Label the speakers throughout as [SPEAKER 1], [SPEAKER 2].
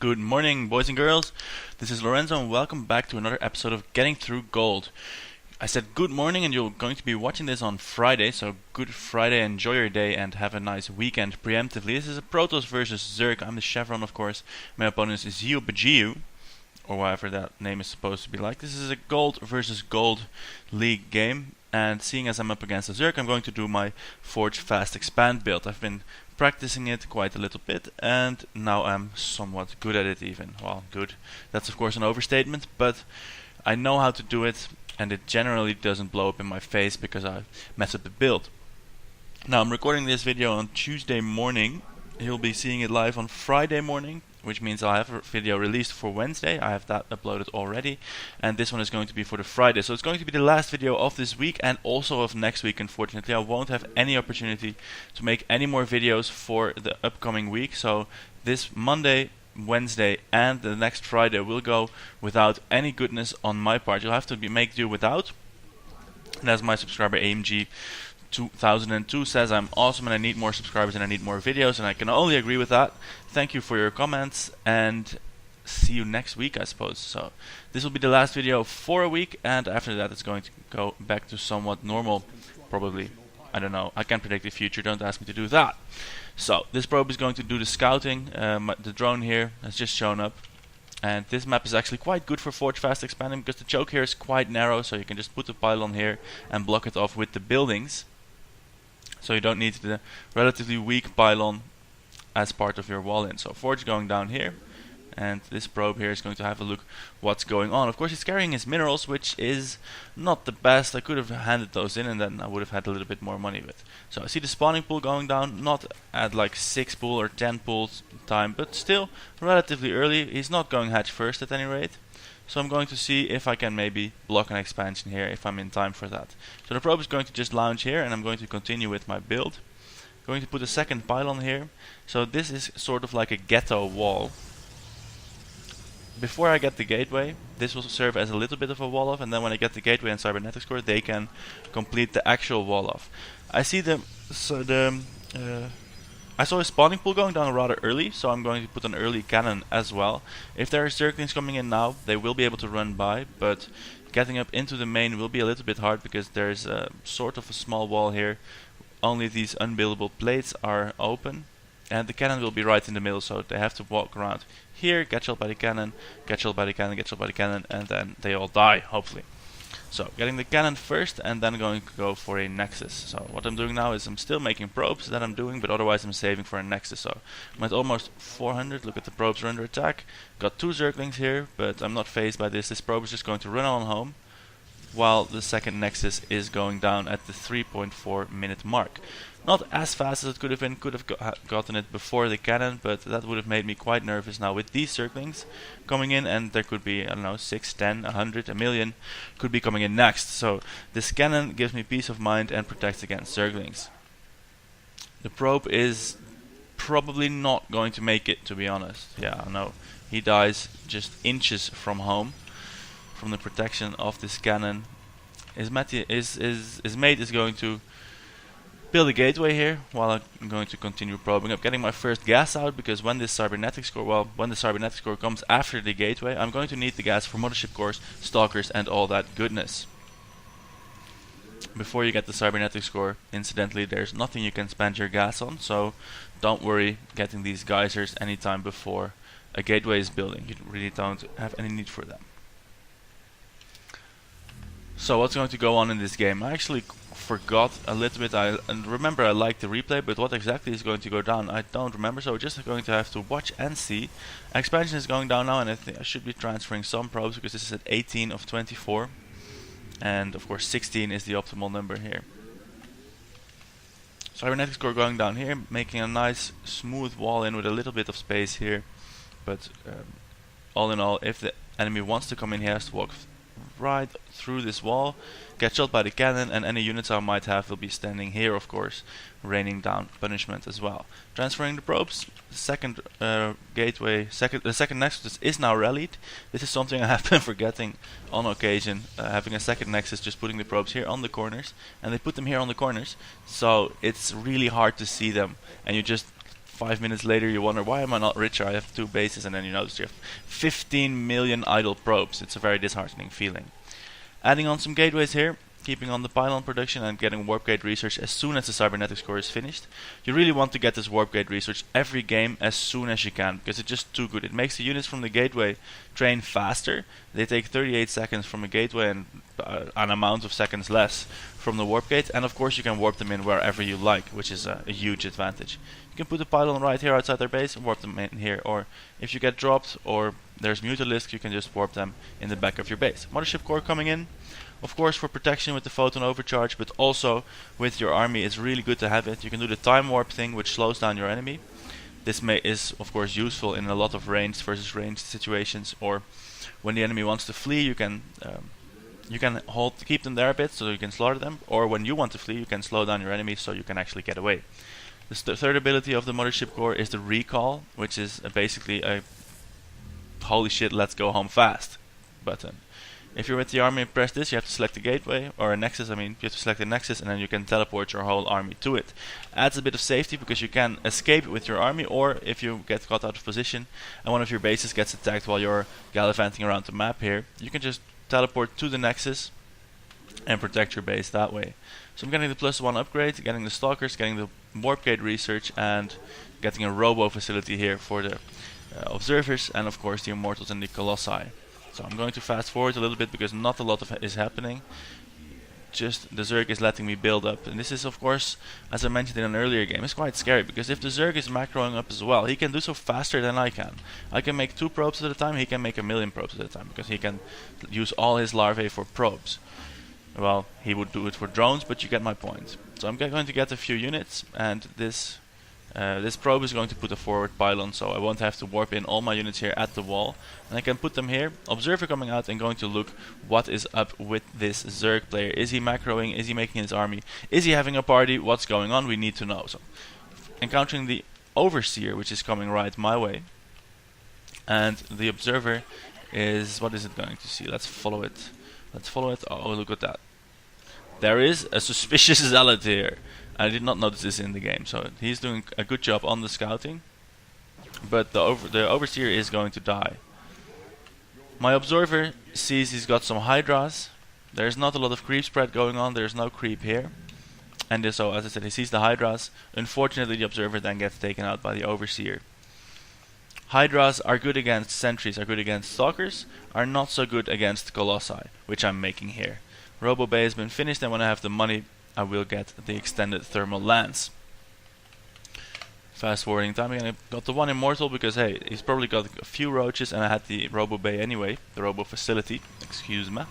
[SPEAKER 1] Good morning, boys and girls. This is Lorenzo, and welcome back to another episode of Getting Through Gold. I said good morning, and you're going to be watching this on Friday, so good Friday, enjoy your day, and have a nice weekend preemptively. This is a Protoss versus Zerg. I'm the Chevron, of course. My opponent is Zio Bajiu, or whatever that name is supposed to be like. This is a gold versus gold league game, and seeing as I'm up against a Zerg, I'm going to do my Forge Fast Expand build. I've been practicing it quite a little bit, and now I'm somewhat good at it even. Well, good. That's of course an overstatement, but I know how to do it, and it generally doesn't blow up in my face because I mess up the build. Now I'm recording this video on Tuesday morning. You'll be seeing it live on Friday morning, which means I'll have a video released for Wednesday. I have that uploaded already, and this one is going to be for the Friday. So it's going to be the last video of this week and also of next week. Unfortunately, I won't have any opportunity to make any more videos for the upcoming week. So this Monday, Wednesday, and the next Friday will go without any goodness on my part. You'll have to make do without. And as my subscriber AMG 2002 says, I'm awesome and I need more subscribers and I need more videos, and I can only agree with that. Thank you for your comments, and see you next week, I suppose. So this will be the last video for a week, and after that it's going to go back to somewhat normal, probably. I don't know, I can't predict the future, don't ask me to do that. So this probe is going to do the scouting. The drone here has just shown up, and this map is actually quite good for Forge Fast Expanding because the choke here is quite narrow, so you can just put the pylon here and block it off with the buildings. So you don't need the relatively weak pylon as part of your wall in. So Forge going down here, and this probe here is going to have a look what's going on. Of course he's carrying his minerals, which is not the best. I could have handed those in and then I would have had a little bit more money with. So I see the spawning pool going down, not at like 6 pool or 10 pools time, but still relatively early. He's not going hatch first at any rate. So I'm going to see if I can maybe block an expansion here if I'm in time for that. So the probe is going to just launch here, and I'm going to continue with my build. Going to put a second pylon here. So this is sort of like a ghetto wall. Before I get the gateway, this will serve as a little bit of a wall off, and then when I get the gateway and cybernetics core, they can complete the actual wall off. I see I saw a spawning pool going down rather early, so I'm going to put an early cannon as well. If there are zerglings coming in now, they will be able to run by, but getting up into the main will be a little bit hard because there's a sort of a small wall here. Only these unbuildable plates are open, and the cannon will be right in the middle, so they have to walk around here, get shot by the cannon, get shot by the cannon, get shot by the cannon, and then they all die, hopefully. So, getting the cannon first, and then going to go for a nexus. So, what I'm doing now is I'm still making probes that I'm doing, but otherwise I'm saving for a nexus. So, I'm at almost 400. Look at the probes are under attack. Got 2 zerglings here, but I'm not phased by this. This probe is just going to run on home, while the second nexus is going down at the 3.4 minute mark. Not as fast as it could have been. Could have gotten it before the cannon, but that would have made me quite nervous now with these zerglings coming in, and there could be, I don't know, 6, 10, 100, a million could be coming in next. So this cannon gives me peace of mind and protects against zerglings. The probe is probably not going to make it, to be honest. Yeah, no, he dies just inches from home, from the protection of this cannon. His mate is going to build a gateway here while I'm going to continue probing up, getting my first gas out, because when this cybernetics core, when the cybernetics core comes after the gateway, I'm going to need the gas for mothership cores, stalkers, and all that goodness. Before you get the cybernetics core, incidentally, there's nothing you can spend your gas on, so don't worry getting these geysers anytime before a gateway is building. You really don't have any need for them. So what's going to go on in this game? I actually forgot a little bit. And remember, I liked the replay, but what exactly is going to go down I don't remember, so we're just going to have to watch and see. Expansion is going down now, and I think I should be transferring some probes because this is at 18 of 24, and of course 16 is the optimal number here. Cybernetics core going down here, making a nice smooth wall in with a little bit of space here, but all in all, if the enemy wants to come in, he has to walk right through this wall, get shot by the cannon, and any units I might have will be standing here, of course, raining down punishment as well. Transferring the probes, the second gateway, the second nexus is now rallied. This is something I have been forgetting on occasion, having a second nexus, just putting the probes here on the corners, and they put them here on the corners, so it's really hard to see them, and you just 5 minutes later you wonder, why am I not richer? I have 2 bases, and then you notice you have 15 million idle probes. It's a very disheartening feeling. Adding on some gateways here, keeping on the pylon production and getting warp gate research as soon as the cybernetics core is finished. You really want to get this warp gate research every game as soon as you can, because it's just too good. It makes the units from the gateway train faster. They take 38 seconds from the gateway and an amount of seconds less from the warp gate, and of course you can warp them in wherever you like, which is a huge advantage. You can put a pylon right here outside their base and warp them in here, or if you get dropped or there's mutalisks, you can just warp them in the back of your base. Mothership core coming in, of course, for protection with the photon overcharge, but also with your army. It's really good to have it. You can do the time warp thing, which slows down your enemy. This is of course useful in a lot of ranged versus ranged situations, or when the enemy wants to flee, you can keep them there a bit so you can slaughter them, or when you want to flee, you can slow down your enemy so you can actually get away. The third ability of the Mothership core is the recall, which is basically a holy shit, let's go home fast button. If you're with the army and press this, you have to select a gateway, or a nexus, you have to select a nexus, and then you can teleport your whole army to it. Adds a bit of safety because you can escape with your army, or if you get caught out of position and one of your bases gets attacked while you're gallivanting around the map here, you can just teleport to the nexus and protect your base that way. So I'm getting the +1 upgrade, getting the stalkers, getting the warp gate research, and getting a robo facility here for the observers, and of course the immortals and the colossi. So I'm going to fast forward a little bit because not a lot of is happening. Just the Zerg is letting me build up, and this is of course, as I mentioned in an earlier game, it's quite scary because if the Zerg is macroing up as well, he can do so faster than I can. I can make 2 probes at a time, he can make 1,000,000 probes at a time because he can use all his larvae for probes. Well, he would do it for drones, but you get my point. So I'm going to get a few units, and this probe is going to put a forward pylon, so I won't have to warp in all my units here at the wall, and I can put them here. Observer coming out and going to look what is up with this Zerg player. Is he macroing? Is he making his army? Is he having a party? What's going on? We need to know. So encountering the Overseer, which is coming right my way, and the Observer is, what is it going to see? Let's follow it. Let's follow it. Oh, look at that. There is a suspicious zealot here. I did not notice this in the game, so he's doing a good job on the scouting, but the Overseer is going to die. My Observer sees he's got some Hydras. There's not a lot of creep spread going on, there's no creep here. And so, as I said, he sees the Hydras. Unfortunately, the Observer then gets taken out by the Overseer. Hydras are good against sentries, are good against stalkers, are not so good against Colossi, which I'm making here. Robo Bay has been finished, and when I have the money, I will get the extended thermal lance. Fast forwarding time again, I got the one immortal because hey, he's probably got a few roaches, and I had the Robo Bay anyway, the Robo facility, excuse me.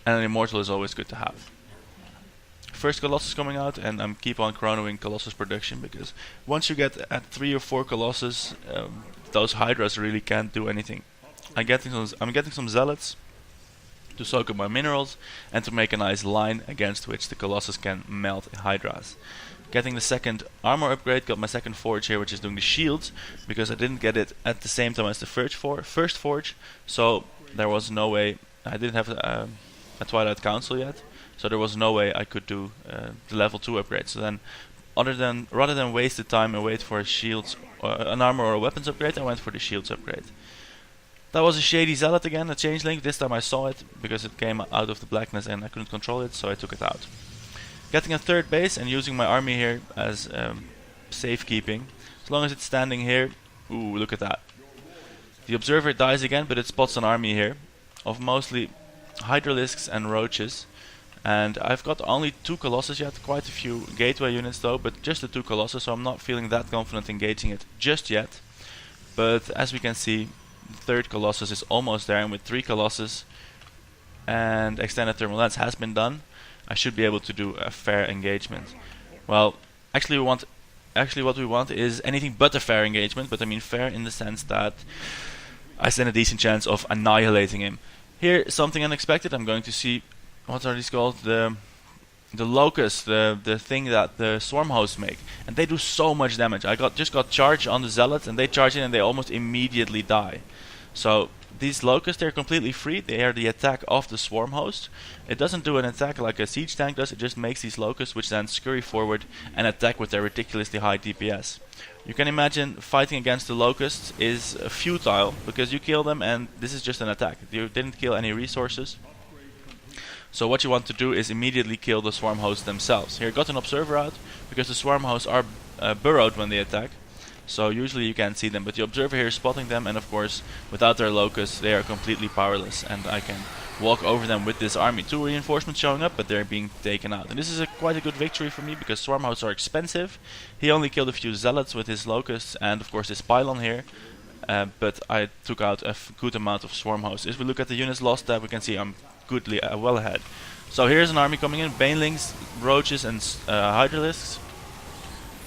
[SPEAKER 1] And an immortal is always good to have. First Colossus coming out, and I'm keep on chronoing Colossus production because once you get at 3 or 4 Colossus, those Hydras really can't do anything. I'm getting some Zealots to soak up my minerals and to make a nice line against which the Colossus can melt Hydras. Getting the second armor upgrade, got my second forge here, which is doing the shields, because I didn't get it at the same time as the first forge, so there was no way. I didn't have a Twilight Council yet, so there was no way I could do the level 2 upgrade. So then, rather than waste the time and wait for a shields, an armor or a weapons upgrade, I went for the shields upgrade. That was a shady zealot again, a changeling. This time I saw it because it came out of the blackness and I couldn't control it, so I took it out. Getting a third base and using my army here as safekeeping. As long as it's standing here, ooh, look at that. The Observer dies again, but it spots an army here of mostly Hydralisks and Roaches. And I've got only 2 Colossus yet, quite a few gateway units though, but just the 2 Colossus, so I'm not feeling that confident engaging it just yet. But as we can see, the third Colossus is almost there, and with 3 Colossus and extended thermal lance has been done, I should be able to do a fair engagement. Well, actually what we want is anything but a fair engagement, but I mean fair in the sense that I stand a decent chance of annihilating him. Here, something unexpected. I'm going to see, what are these called? The locusts, the thing that the swarm hosts make, and they do so much damage. I just got charged on the zealots, and they charge in and they almost immediately die. So these locusts, they're completely free. They are the attack of the swarm host. It doesn't do an attack like a siege tank does. It just makes these locusts, which then scurry forward and attack with their ridiculously high DPS. You can imagine fighting against the locusts is futile, because you kill them and this is just an attack. You didn't kill any resources. So what you want to do is immediately kill the swarm hosts themselves. Here, got an observer out, because the swarm hosts are burrowed when they attack. So usually you can't see them, but the observer here is spotting them, and of course, without their locusts, they are completely powerless, and I can walk over them with this army. 2 reinforcements showing up, but they're being taken out. And this is quite a good victory for me, because swarm hosts are expensive. He only killed a few zealots with his locusts, and of course this pylon here. But I took out a good amount of swarm hosts. If we look at the units lost tab, we can see I'm goodly well ahead. So here's an army coming in: banelings, roaches, and hydralisks.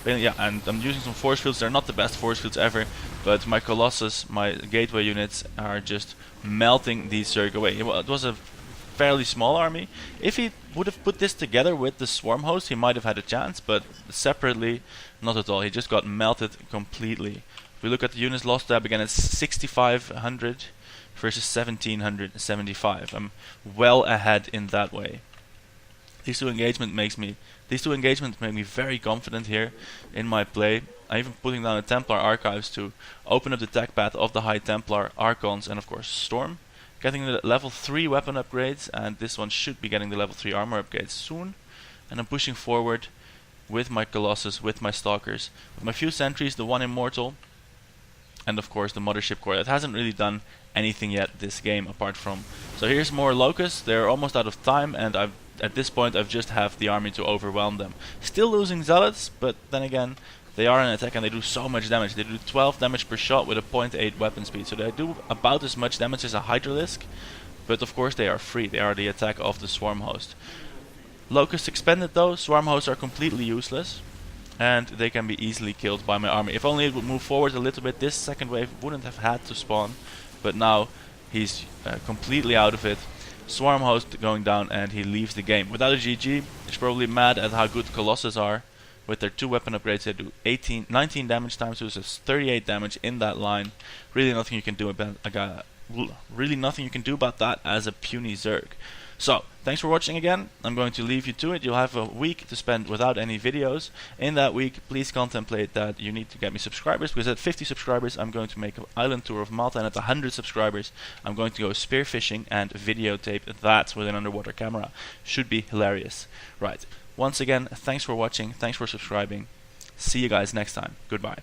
[SPEAKER 1] Yeah, and I'm using some force fields. They're not the best force fields ever, but my Colossus, my gateway units, are just melting these Zerg away. It was a fairly small army. If he would have put this together with the swarm host, he might have had a chance, but separately, not at all. He just got melted completely. If we look at the units lost tab again, it's 6,500 versus 1,775. I'm well ahead in that way. These two engagements make me very confident here in my play. I'm even putting down a Templar Archives to open up the tech path of the High Templar, Archons, and of course Storm. Getting the level 3 weapon upgrades, and this one should be getting the level 3 armor upgrades soon. And I'm pushing forward with my Colossus, with my Stalkers, with my few sentries, the 1 Immortal, and of course the Mothership Core. That hasn't really done anything yet this game, apart from... So here's more Locusts. They're almost out of time, and at this point I've just have the army to overwhelm them. Still losing Zealots, but then again, they are an attack and they do so much damage. They do 12 damage per shot with a 0.8 weapon speed, so they do about as much damage as a Hydralisk, but of course they are free. They are the attack of the Swarm Host. Locusts expended though, Swarm Hosts are completely useless, and they can be easily killed by my army. If only it would move forward a little bit, this second wave wouldn't have had to spawn, but now he's completely out of it. Swarm Host going down, and he leaves the game. Without a GG, he's probably mad at how good Colossus are. With their 2 weapon upgrades, they do 19 damage times 2, so it's 38 damage in that line. Really nothing you can do about that as a puny Zerg. So, thanks for watching again. I'm going to leave you to it. You'll have a week to spend without any videos. In that week, please contemplate that you need to get me subscribers, because at 50 subscribers, I'm going to make an island tour of Malta, and at 100 subscribers, I'm going to go spearfishing and videotape that with an underwater camera. Should be hilarious. Right. Once again, thanks for watching. Thanks for subscribing. See you guys next time. Goodbye.